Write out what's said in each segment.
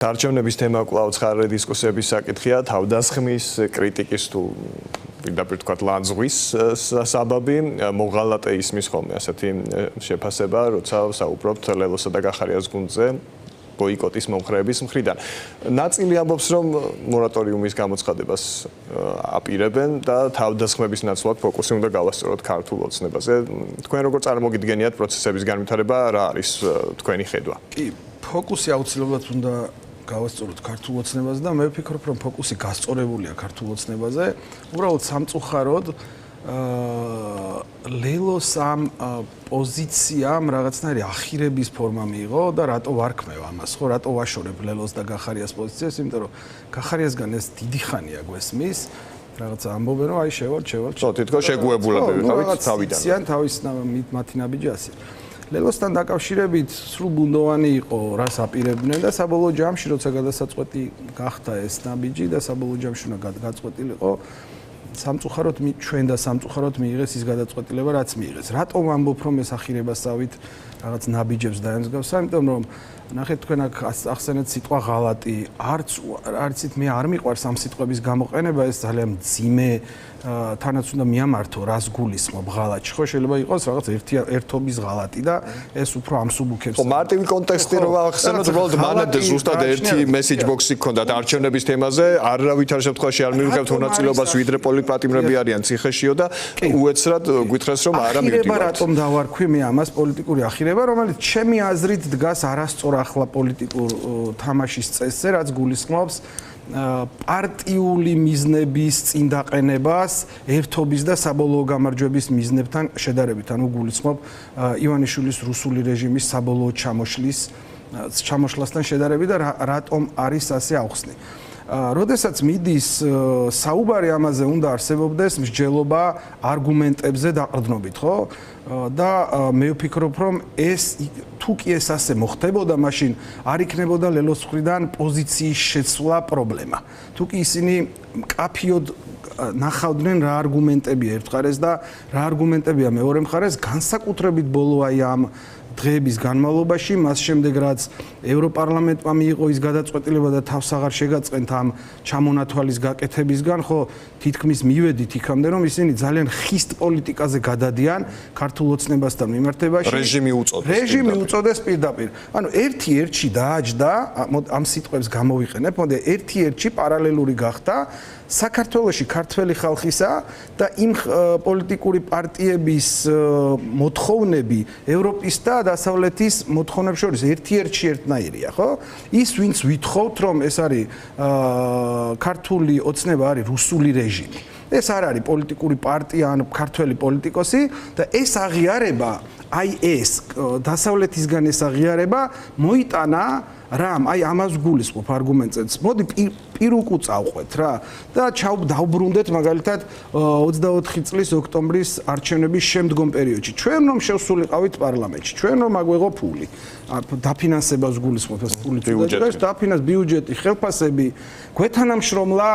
Არჩევნების თემა კვლავ ცხარე დისკუსიების საკითხია, თავდასხმის, კრიტიკის თუ პირდაპირ თქვათ ლანძღვის საბაბი, მოღალატე ისმის ხოლმე ასეთი შეფასება, როცა საუბრობთ ლელოსა და გახარიას გუნდზე ბოიკოტის მომხრეების მხრიდან. ნაწილი ამბობს, რომ მორატორიუმის გამოცხადებას აპირებენ და თავდასხმების ნაცვლად ფოკუსი უნდა გავასწოროთ ქართულ ოცნებაზე. თქვენ როგორ წარმოგიდგენიათ პროცესების განვითარება, რა არის თქვენი ხედვა? კი, ფოკუსი აუცილებლად უნდა გავასწოროთ ქართულ ოცნებაზე და მე ვფიქრობ, რომ ფოკუსი გასწორებულია ქართულ ოცნებაზე. უბრალოდ სამწუხაროდ ლელოს ამ პოზიციამ რაღაცნაირი ახირების ფორმა მიიღო და რატო ვარქმევ ამას, ხო, რატო ვაშორებ ლელოს და გახარიას პოზიციას, იმიტომ რომ გახარიასგან ეს დიდი ხანია გვესმის. რაღაცა ამბობენ, რომ აი შევართ. ხო, თითქოს შეგუებულად ვიყავით თავიდან. ციან თავის მათი ნაბიჯი ასე. ლელოსთან დაკავშირებით სრულბუნდოვანი იყო, რას აპირებდნენ და საბოლოო ჯამში, როცა გადასაწყვეტი გახდა ეს ნაბიჯი და საბოლოო ჯამში უნდა გაწყვეტილიყო, სამწუხაროდ ჩვენ და სამწუხაროდ მიიღეს ის გადაწყვეტილება, რაც მიიღეს. რატომ ამბობ, რომ ეს ახირებასავით რაღაც ნაბიჯებს დაემსგავსა, იმიტომ რომ ნახეთ თქვენ აქ ახსენეთ სიტყვა ღალატი, არცით მე არ მიყვარს ამ სიტყვების გამოყენება, ეს ძალიან მძიმე თანაც უნდა მიამართო, რას გულისხმობ ღალატში, ხო, შეიძლება იყოს რაღაც ერთობის ღალატი და ეს უფრო ამსუბუქებს. ხო, მარტივი კონტექსტი რომ ახსენოთ, უბრალოდ მანამდე ზუსტად ერთი მესეჯ ბოქსი გქონდათ არჩევნების თემაზე, არავითარ შემთხვევაში არ მივიღებთ მონაწილეობას, ვიდრე პოლიტპატიმრები არიან ციხეშიო და უეცრად გითხრას, რომ არა მივდივართ. ახირება რატომ დავარქვი მე ამას პოლიტიკური ახირება, რომელიც ჩემი აზრით დგას არასწორ ახლა პოლიტიკურ თამაშის წესზე, რაც გულისხმობს პარტიული მიზნების წინდაყენებას ერთობის და საბოლოო გამარჯვების მიზნებთან შედარებით, ანუ გულისხმობ ივანიშვილის რუსული რეჟიმის საბოლოო ჩამოშლასთან შედარებით და რატომ არის ასე აუხსნი. როდესაც მიდის საუბარი ამაზე უნდა არსებობდეს მსჯელობა არგუმენტებზე დაყრდნობით, ხო? და მე ვფიქრობ, რომ ეს თუ კი ეს ასე მოხდებოდა, მაშინ არ იქნებოდა ლელოს მხრიდან პოზიციის შეცვლა პრობლემა. თუ კი ისინი მკაფიოდ ნახავდნენ რა არგუმენტებია ერთ მხარეს და რა არგუმენტებია მეორე მხარეს, განსაკუთრებით ბოლო აი ამ დღეების განმავლობაში, მას შემდეგ რაც ევროპარლამენტმა მიიღო ის გადაწყვეტილება და თავს აღარ შეგაწყენთ ამ ჩამონათვალის გაკეთებისგან, ხო, თითქმის მივედით იქამდე, რომ ისინი ძალიან ხისტ პოლიტიკაზე გადადიან ქართულ ოცნებასთან მიმართებაში. რეჟიმი უწოდეს პირდაპირ. ანუ ერთი-ერთში დააჯდა, ამ სიტყვებს გამოვიყენებ, მოდი ერთი-ერთში პარალელური გახდა საქართველოში ქართველი ხალხისა და იმ პოლიტიკური პარტიების მოთხოვნები ევროპის და დასავლეთის მოთხოვნებს შორის ერთი-ერთში ერთნაირია, ხო? ის ვინც ვითხოვთ, რომ ეს არის ქართული ოცნება არის რუსული რეჟიმი. ეს არ არის პოლიტიკური პარტია ან ქართველი პოლიტიკოსი და ეს აღიარება, აი ეს დასავლეთისგან ეს აღიარება მოიტანა რამ, აი ამას გულისხმობ არგუმენტებს. მოდი პირუკუ წავყვეთ რა და დავბრუნდეთ მაგალითად 24 წლის ოქტომბრის არჩევნების შემდგომ პერიოდში. ჩვენ რომ შევსულიყავით პარლამენტში, ჩვენ რომ აგვეღო ფული, დაფინანსებას გულისხმობ ეს ფული ბიუჯეტი, ხელფასები, გვეთანამშრომლა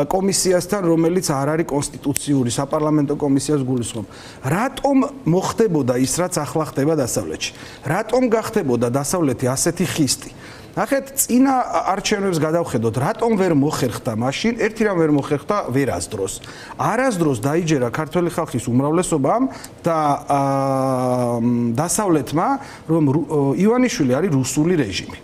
კომისიასთან, რომელიც არ არის კონსტიტუციური, საპარლამენტო კომისიას გულისხმობ. რატომ მოხდებოდა ის, რაც ახლა ხდება დასავლეთში? რატომ გახდებოდა დასავლეთი ასეთი ხისტი? ნახეთ, წინა არჩევნებს გადავხედოთ, რატომ ვერ მოხერხდა მაშინ, ერთი რამ ვერ მოხერხდა ვერასდროს. არასდროს დაიჯერა ქართველი ხალხის უმრავლესობამ და დასავლეთმა, რომ ივანიშვილი არის რუსული რეჟიმი.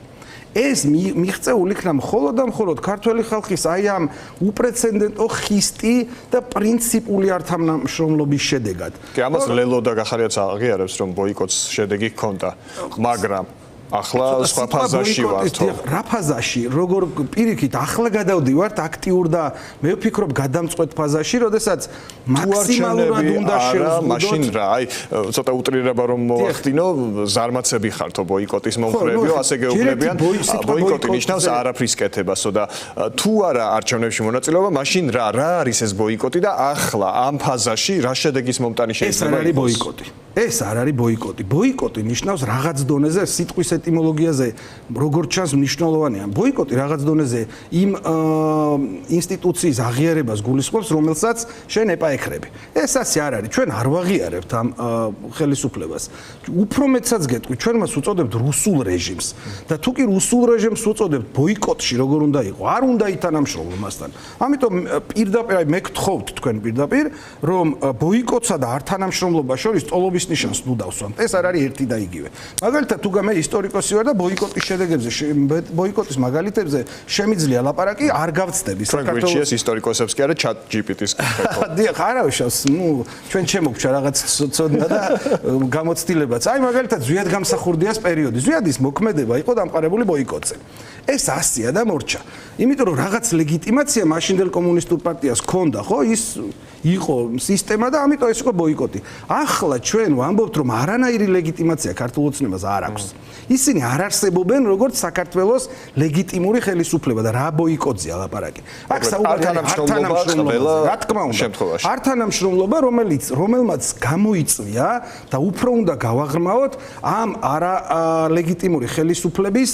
ეს მიღწეული იქნა მხოლოდ და მხოლოდ ქართველი ხალხის აი ამ უპრეცედენტო ხისტი და პრინციპული ართამშრომლობის შედეგად. კი, ამას ლელო და გახარიაც აღიარებს, რომ ბოიკოტს შედეგი ჰქონდა, მაგრამ ახლა სხვა ფაზაში ვართ. რა ფაზაში? როგორ პირიქით, ახლა გადავდივართ აქტიურ და მე ვფიქრობ გადამწყვეტ ფაზაში, როდესაც მაქსიმალურად უნდა შევზღუდოთ. მაშინ რა, აი, ცოტა უტრირება რომ მოახდინო, ზარმაცები ხართო ბოიკოტის მომხრეებიო, ასე გეუბნებიან. ბოიკოტი ნიშნავს არაფრის კეთებასო და თუ არა არჩევნებში მონაწილეობა, მაშინ რა არის ეს ბოიკოტი და ახლა ამ ფაზაში რა შედეგის მომტანი შეიძლება იყოს? ეს არ არის ბოიკოტი. ეს არ არის ბოიკოტი. ბოიკოტი ნიშნავს რაღაც დონეზე სიტყვის ეტიმოლოგიაზე როგორც ჩანს მნიშვნელოვანია. ბოიკოტი რაღაც დონეზე იმ ინსტიტუციის აღიარებას გულისხმობს, რომელსაც შენ ეპაექრები. ეს ასე არ არის. ჩვენ არ ვაღიარებთ ამ ხელისუფლებას. უფრო მეცაც გეტყვი, ჩვენ მას უწოდებთ რუსულ რეჟიმს და თუ კი რუსულ რეჟიმს უწოდებთ ბოიკოტში, როგორ უნდა იყო, არ უნდა ითანამშრომლო მასთან. ამიტომ პირდაპირ მე გთხოვთ თქვენ პირდაპირ, რომ ბოიკოტსა და არ თანამშრომლობა შორის ტოლობის ნიშანს ნუ დავსვამთ. ეს არ არის ერთი და იგივე. მაგალითად, თუ მე ისტორიკოსი ვარ და ბოიკოტის შედეგებზე, ბოიკოტის მაგალითებზე შემიძლია ლაპარაკი, არ გავწდები საქართველოს ისტორიკოსებს კი არა ChatGPT-ს გქეხო. დიახ, არავის, ნუ ჩვენ ჩემოგჩა რაღაც ცოდნა და გამოცდილებაც. აი მაგალითად ზვიად გამსახურდიას პერიოდი. ზვიადის მოქმედება იყო დამყარებული ბოიკოტზე. ეს ასია და მორჩა. იმიტომ რომ რაღაც ლეგიტიმაცია მაშინდელ კომუნისტურ პარტიას ჰქონდა, ხო? ის იყო სისტემა და ამიტომ ეს იყო ბოიკოტი. ახლა ჩვენ ვამბობთ, რომ არანაირი ლეგიტიმაცია ქართულ ოცნებას არ აქვს. ისინი არ არსებობენ როგორც საქართველოს ლეგიტიმური ხელისუფლება და რა ბოიკოტზეა ლაპარაკი. აქ საუბარი არ თანამშრომლობა, რა თქმა უნდა. არ თანამშრომლობა, რომელმაც გამოიწვია და უფრო უნდა გავაღრმავოთ ამ არა ლეგიტიმური ხელისუფლების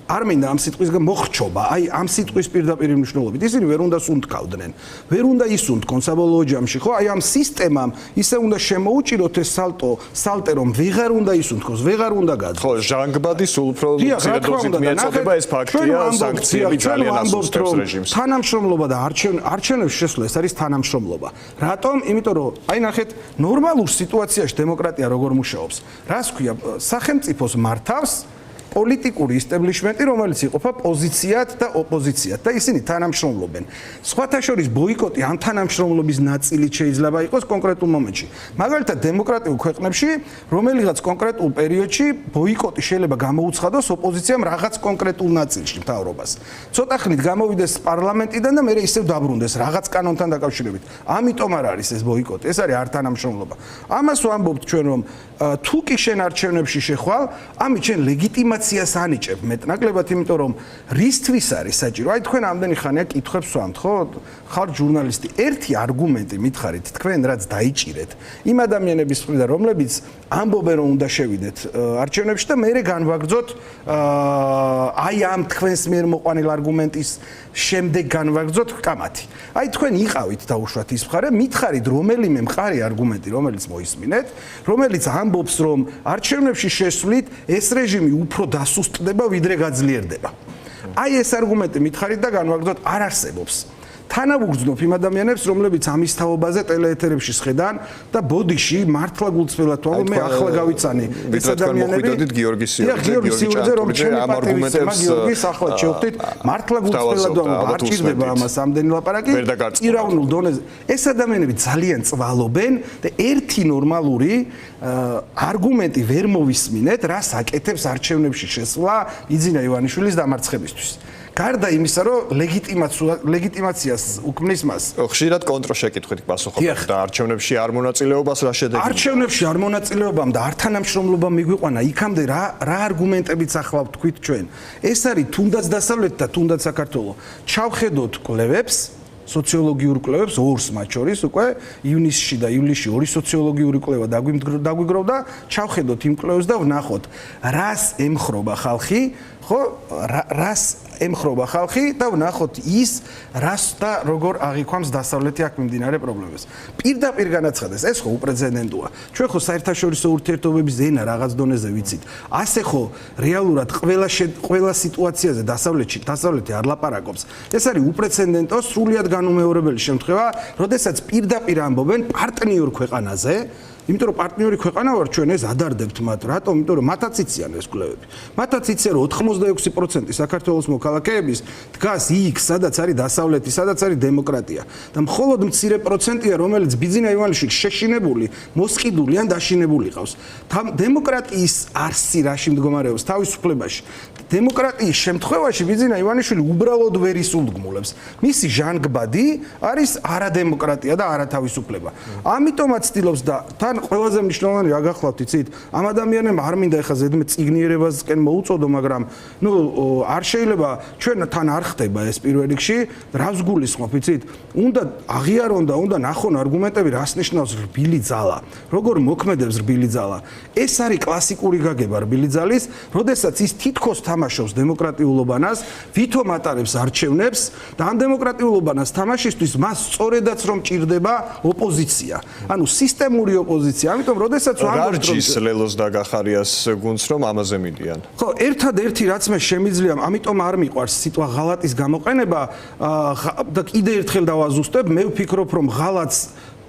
არ მინდა ამ სიტყვის მოხრჩობა, აი ამ სიტყვის პირდაპირ მნიშვნელობით. ისინი ვერ უნდა სუნთქავდნენ. ვერ უნდა ისუნთქონ საბოლოო ჯამში, ხო? აი ამ სისტემამ ისე უნდა შემოუჭიროთ ეს სალტე, რომ ვეღარ უნდა ისუნთქოს, ვეღარ უნდა გაძღოს. ხო, ჟანგბადი სულ უფრო მცირე დოზით მიეწოდება, ეს ფაქტია, სანქციები ძალიან ასუსტებს რეჟიმს. თანამშრომლობა და არჩევნების შესვლა ეს არის თანამშრომლობა. რატომ? იმიტომ რომ აი ნახეთ, ნორმალურ სიტუაციაში დემოკრატია როგორ მუშაობს. რას ქვია? სახელმწიფოს მართავს პოლიტიკური ისტაბლიშმენტი, რომელიც იყოფა პოზიციად და ოპოზიციად და ისინი თანამშრომლობენ. სხვათა შორის ბოიკოტი ამ თანამშრომლობის ნაწილით შეიძლება იყოს კონკრეტულ მომენტში. მაგალითად, დემოკრატიულ ქვეყნებში, რომელიღაც კონკრეტულ პერიოდში ბოიკოტი შეიძლება გამოუცხადოს ოპოზიციამ რაღაც კონკრეტულ ნაწილში მთავრობას. ცოტა ხნით გამოვიდეს პარლამენტიდან და მერე ისევ დაბრუნდეს რაღაც კანონთან დაკავშირებით. ამიტომ არ არის ეს ბოიკოტი, ეს არის არ თანამშრომლობა. ამას ვამბობთ ჩვენ, რომ თუ კი შენ არჩევნებში შეხვალ, ამით შენ ლეგიტიმაციას ანიჭებ მეტნაკლებად, იმიტომ რომ რისთვის არის საჭირო? აი თქვენ ამდენი ხანია კითხვებს ვამთ, ხო? ხარ ჟურნალისტი. ერთი არგუმენტი მითხარით თქვენ, რაც დაიჭირეთ იმ ადამიანების მხრიდან, რომლებიც ამბობენ, რომ უნდა შევიდეთ არჩევნებში და მერე განვაგრძოთ აი ამ თქვენს მიერ მოყვანილ არგუმენტის შემდეგ განვაგრძოთ კამათი. აი თქვენ იყავით დაუშვათ ის მხარე, მითხარით რომელიმე მყარი არგუმენტი, რომელიც მოისმინეთ, რომელიც ამბობს, რომ არჩევნებში შესვლით ეს რეჟიმი უფრო დასუსტდება, ვიდრე გაძლიერდება. აი ეს არგუმენტი მითხარით და განვაგრძოთ, არ არსებობს. თანავუგრძნობ იმ ადამიანებს, რომლებიც ამის თაობაზე ტელეეთერებში შედან და ბოდიში მართლა გულწრფელად ვამბობ, მე ახლა გავიცანი ეს ადამიანები. გიორგი სიუძე, რომ ჩემი პატივისცემა გიორგის ახლა შევხვდით, მართლა გულწრფელად ვამბობ, არ ჭირდება ამას ამდენი ლაპარაკი. ირავნულ დონეზე ეს ადამიანები ძალიან წვალობენ და ერთი ნორმალური არგუმენტი ვერ მოვისმინეთ, რას აკეთებს არჩევნებში შესვლა იძინა ივანიშვილის დამარცხებისთვის. გარდა იმისა, რომ ლეგიტიმაციას უქმნის მას. ხშირად კონტრშეკითხვით პასუხობთ და არჩევნებში არ მონაწილეობას რა შედეგი? არჩევნებში არ მონაწილეობამ და არ თანამშრომლობამ მიგვიყვანა იქამდე რა არგუმენტებიც ახლა ვთქვით ჩვენ. ეს არის თუნდაც დასავლეთი და თუნდაც საქართველო. ჩავხედოთ კვლევებს, სოციოლოგიურ კვლევებს ორს მათ შორის უკვე ივნისში და ივლისში ორი სოციოლოგიური კვლევა დაგვიგროვდა, ჩავხედოთ იმ კვლევებს და ვნახოთ, რას ემხრობა ხალხი, ხო, რას ემხრობა ხალხი და ვნახოთ ის, რას და როგორ აღიქვამს დასავლეთი აქ მიმდინარე პრობლემებს. პირდაპირ განაცხადეს, ეს ხო უპრეცედენტოა. ჩვენ ხო საერთაშორისო ურთიერთობების ენა რაღაც დონეზე ვიცით. ასე ხო რეალურად ყველა სიტუაციაზე დასავლეთი არ ლაპარაკობს. ეს არის უპრეცედენტო, სრულიად განუმეორებელი შემთხვევა, როდესაც პირდაპირ ამბობენ პარტნიორ ქვეყანაზე, იმიტომ რომ პარტნიორი ქვეყანა ვარ ჩვენ ეს ადარდებთ მათ. რატომ? იმიტომ რომ მათაც იციან ეს კვლევები. მათაც იციან რომ 86% საქართველოს მოქალაქეების დგას იქ, სადაც არის დასავლეთი, სადაც არის დემოკრატია. და მხოლოდ მცირე პროცენტია, რომელიც ბიძინა ივანიშვილს შეშინებული, მოსყიდული ან დაშინებული ყავს. დემოკრატიის არსი რაში მდგომარეობს თავისუფლებაში. დემოკრატიის შემთხვევაში ბიძინა ივანიშვილი უბრალოდ ვერ ისულდგმულებს. მისი ჟანგბადი არის არადემოკრატია და არათავისუფლება. ამიტომაც ცდილობს და თან ყველაზე მნიშვნელოვანი რა გახლავთ იცით? ამ ადამიანებმა არ მინდა ეხლა ზედმეტ წიგნიერებასკენ მოუწოდო, მაგრამ ნუ არ შეიძლება ჩვენთან არ ხდება ეს პირველ რიგში, რას გულისხმობ იცით? უნდა აღიარონ და უნდა ნახონ არგუმენტები, რას ნიშნავს რბილი ძალა. როგორ მოქმედებს რბილი ძალა? ეს არის კლასიკური გაგება რბილი ძალის, როდესაც ის თითქოს თამაშობს დემოკრატიულობანას, ვითომ ატარებს არჩევნებს და ამ დემოკრატიულობანას თამაშისთვის მას სწორედაც რომ ჭირდება ოპოზიცია. ანუ სისტემური ოპოზიცია. ამიტომ როდესაც რარჯის ლელოს და გახარიას გუნდს რომ ამაზე მიდიან. ხო, ერთადერთი რაც მე შემიძლია, ამიტომ არ მიყვარს სიტყვა ღალატის გამოყენება და კიდე ერთხელ დავაზუსტებ, მე ვფიქრობ რომ ღალატს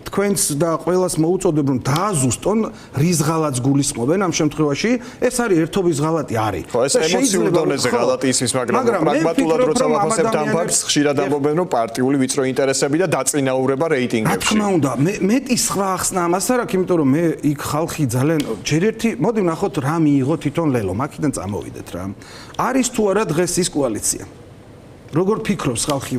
თქვენს და ყველას მოუწოდებ რომ დააზუსტონ რის ღალატს გულისხმობენ ამ შემთხვევაში ეს არის ერთობის ღალატი არის ხო ეს ემოციურ დონეზე ღალატი ისმის მაგრამ პრაგმატულად როცა ვაფასებთ ამ ფაქტს ხშირად ამბობენ რომ პარტიული ვიწრო ინტერესები და დაწინაურება რეიტინგებში რა თქმა უნდა მეტი სხვა ახსნა ამას არ აქვს იმიტომ რომ მე იქ ხალხი ძალიან ჯერ ერთი მოდი ვნახოთ რა მიიღო თვითონ ლელო მაქიდან წამოვიდეთ რა არის თუ არა დღეს ის კოალიცია როგორ ფიქრობს ხალხი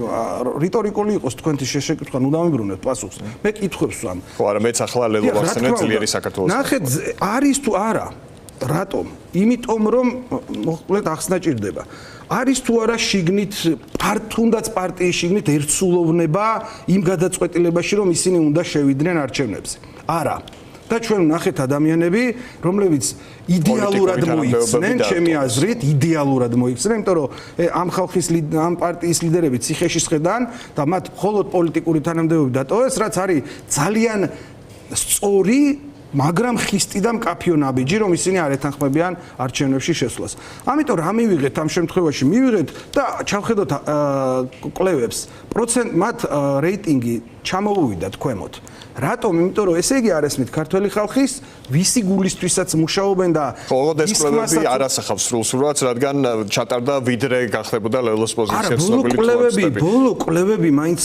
რიტორიკული იყოს თქვენთვის შეშეკითხვა ნუ დამიბრუნეთ პასუხს მე კითხვებს ვამ ხო არა მეც ახლა ლელო ვახსენებ ძლიერი საქართველოს ნახეთ არის თუ არა რატომ იმიტომ რომ მოკლედ ახსნა ჭირდება არის თუ არა შიგნით თუნდაც პარტიის შიგნით ერთსულოვნება იმ გადაწყვეტილებაში რომ ისინი უნდა შევიდნენ არჩევნებზე არა და ჩვენ ვნახეთ ადამიანები, რომლებიც იდეალურად მოიქცნენ, ჩემი აზრით, იდეალურად მოიქცნენ, იმიტომ რომ ამ ხალხის ამ პარტიის ლიდერები ციხეში შედან და მათ მხოლოდ პოლიტიკური თანამდებობები დატოვეს, რაც არის ძალიან სწორი, მაგრამ ხისტი და მკაფიო ნაბიჯი, რომ ისინი არ ეთანხმებიან არჩევნებში შესვლას. ამიტომ რა მივიღეთ ამ შემთხვევაში? მივიღეთ და ჩავხედოთ კვლევებს. მათ რეიტინგი ჩამოუვიდათ ქვემოთ. რატომ? იმიტომ რომ ესე იგი არ ესმით ქართველი ხალხის ვისი გულისთვისაც მუშაობენ და ყოველდღეს კვლევები არ ასახავს სრულსრულად, რადგან ჩატარდა ვიდრე გახდებოდა ლელოს პოზიცია ცნობილი თვალსაჩინო. ბოლო კვლევები მაინც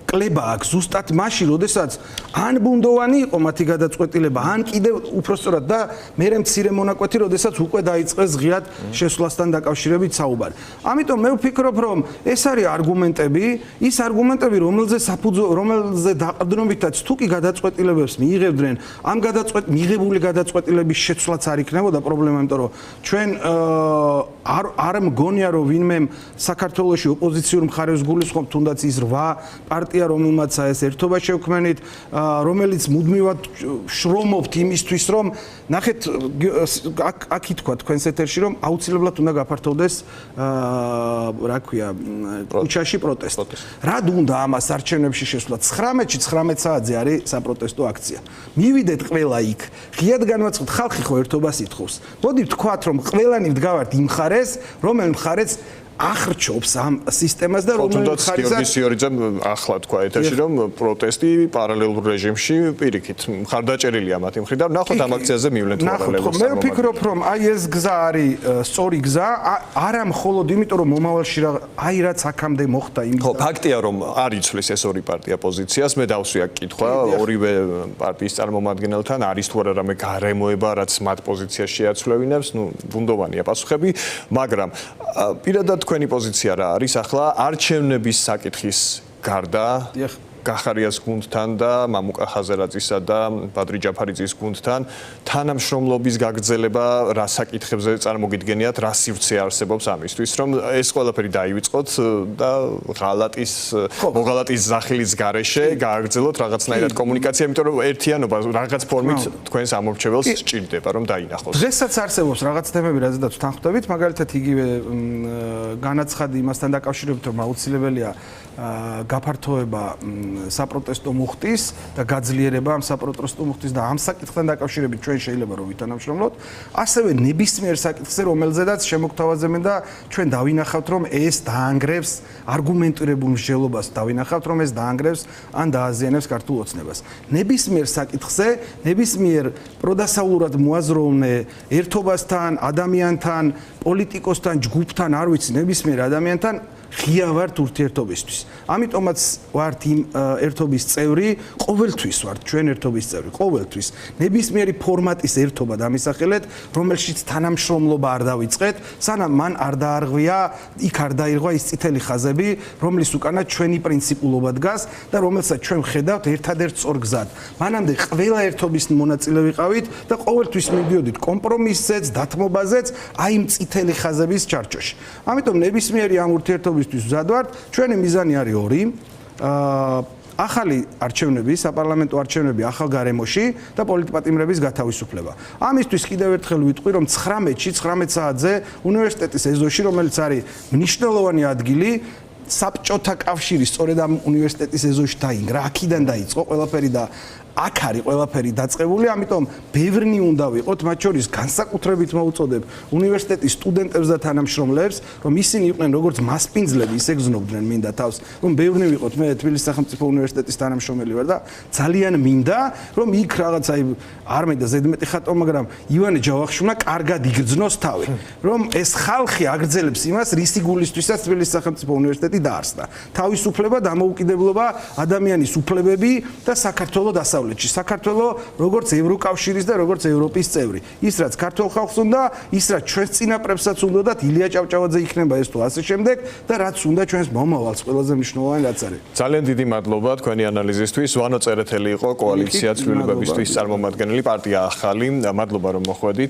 კლება აქვს ზუსტად მაშინ, როდესაც ან ბუნდოვანი იყო მათი გადაწყვეტილება, ან კიდევ უпростоრად და მერე მცირე მონაკვეთი, როდესაც უკვე დაიწყეს ღიად შესვლასთან დაკავშირებით საუბარი. ამიტომ მე ვფიქრობ, რომ ეს არის არგუმენტები, ის არგუმენტები, რომელზე დაყრდნობითაც თუ კი გადაწყვეტილებებს მიიღებდნენ, ამ მიღებული გადაწყვეტილების შეცვლაც არ იქნებოდა პრობლემა, იმიტომ რომ ჩვენ არ მგონია რომ ვინმე საქართველოში ოპოზიციურ მხარეს გულისხმობ, თუნდაც ის 8 პარტია, რომელმაც ეს ერთობა შევქმნით, რომელიც მუდმივად შრომობთ იმისთვის, რომ ნახეთ აქ ითქვა თქვენს ეთერში, რომ აუცილებლად უნდა გაფართოვდეს რა ქვია, კუჩაში პროტესტი. რად უნდა ამას არჩევნებში შესვლა? 19-ში 19 საათზე არის საპროტესტო აქცია. მივიდეთ ყველა იქ. ღიად განვაცხოთ, ხალხი ხო ერთობას ითხოვს. მოდი ვთქვათ, რომ ყველანი ვდგავართ იმ მხარეს, რომელ მხარეც ახრჩობს ამ სისტემას და რომელიც ხარიზა გიორგი სიორიძემ ახლა თქვა ეთერში რომ პროტესტი პარალელურ რეჟიმში პირიქით მხარდაჭერილია მათი მხრიდან ნახოთ ამ აქციაზე მივლენ თუ არა ლელოს მე ვფიქრობ რომ აი ეს გზა არის სწორი გზა არა მხოლოდ იმიტომ რომ მომავალში აი რაც აქამდე მოხდა იმ ხო ფაქტია რომ არ იცვლის ეს ორი პარტია პოზიციას მე დავსვია კითხვა ორივე პარტიის წარმომადგენელთან არის თუ არა რამე გარემოება რაც მათ პოზიციას შეაცვლევინებს ნუ ბუნდოვანია პასუხები მაგრამ პირადად თქვენი პოზიცია რა არის ახლა არჩევნების საკითხის გარდა გახარიას გუნდთან და მამუკა ხაზარაძისა და ბადრი ჯაფარიძის გუნდთან თანამშრომლობის გაგრძელება რა საკითხებზე წარმოგიდგენიათ რა სივრცე არსებობს ამისთვის რომ ეს ყველაფერი დაივიწყოთ და მოღალატის ზახილის გარეშე გააგრძელოთ რაღაცნაირად კომუნიკაცია იმიტომ რომ ერთიანობა რაღაც ფორმით თქვენს ამორჩეველს სჭირდება რომ დაინახოს დღესაც არსებობს რაღაც თემები რაზედაც თანხმდებით მაგალითად იგივე განაცხადი იმასთან დაკავშირებით რომ აუცილებელია გაფართოება საპროტესტო მუხტის და გაძლიერება ამ საპროტესტო მუხტის და ამ საკითხთან დაკავშირებით ჩვენ შეიძლება რომ ვითანამშრომლოთ ასევე ნებისმიერ საკითხზე რომელზედაც შემოგთავაზებენ და ჩვენ დავინახავთ რომ ეს დაანგრევს არგუმენტირებულ მსჯელობას დავინახავთ რომ ეს დაანგრევს ან დააზიანებს ქართულ ოცნებას ნებისმიერ საკითხზე ნებისმიერ პროდასავლურად მოაზროვნე ერთობასთან ადამიანთან პოლიტიკოსთან ჯგუფთან არ ვიცი ნებისმიერ ადამიანთან ღია ვართ ურთიერთობისთვის. ამიტომაც ვართ იმ ერთობის წევრი, ყოველთვის ვართ ჩვენ ერთობის წევრი, ყოველთვის. ნებისმიერი ფორმატის ერთობა დამისახელეთ, რომელშიც თანამშრომლობა არ დავიწყეთ, სანამ მან არ დაარღვია, იქ არ დაირღვა ის წითელი ხაზები, რომლის უკანაც ჩვენი პრინციპულობა დგას და რომელსაც ჩვენ ვხედავთ ერთადერთ სწორ გზად. მანამდე ყველა ერთობის მონაწილე ვიყავით და ყოველთვის მივდიოდით კომპრომისზეც, დათმობაზეც, აი იმ წითელი ხაზების ჩარჩოში. ამიტომ ნებისმიერი ამ ურთიერთობისთვის მზად ვართ. ჩვენი მიზანი არის ორი. ახალი არჩევნები, საპარლამენტო არჩევნები ახალ გარემოში და პოლიტპატიმრების გათავისუფლება. ამისთვის კიდევ ერთხელ ვიტყვი, რომ 19-ში, 19 საათზე უნივერსიტეტის ეზოში, რომელიც არის მნიშვნელოვანი ადგილი, საბჭოთა კავშირი სწორედ ამ უნივერსიტეტის ეზოში დაინგრა, აქედან დაიწყო ყველაფერი და აქ არის ყველაფერი დაწყებული, ამიტომ ბევრნი უნდა ვიყოთ, მათ შორის განსაკუთრებით მოუწოდებ უნივერსიტეტის სტუდენტებს და თანამშრომლებს, რომ ისინი იყვნენ როგორც მასპინძლები, ისე გზნობდნენ მინდა თავს, რომ ბევრნი ვიყოთ, მე თბილისის სახელმწიფო უნივერსიტეტის თანამშრომელი ვარ და ძალიან მინდა, რომ იქ რაღაც აი არ მე და ზედმეტი ხატო, მაგრამ ივანე ჯავახიშვილმა კარგად იგრძნოს თავი, რომ ეს ხალხი აგრძელებს იმას, რისი გულისთვისაც თბილისის სახელმწიფო უნივერსიტეტი დაარსდა. თავისუფლება, დამოუკიდებლობა, ადამიანის უფლებები და საქართველოს დასავლეთში. საქართველოს როგორც ევროკავშირის და როგორც ევროპის წევრი. ის რაც ქართულ ხალხს უნდა, ის რაც ჩვენს წინაპრებსაც უნდა, ილია ჭავჭავაძე იქნება ეს თუ ასე შემდეგ და რაც უნდა ჩვენს მომავალს ყველაზე მნიშვნელოვანი რაც არის. ძალიან დიდი მადლობა თქვენი ანალიზისთვის. ვანო წერეთელი იყო კოალიცია ცვლილებებისთვის წარმომადგენელი პარტია ახალი. მადლობა რომ მოხვედით.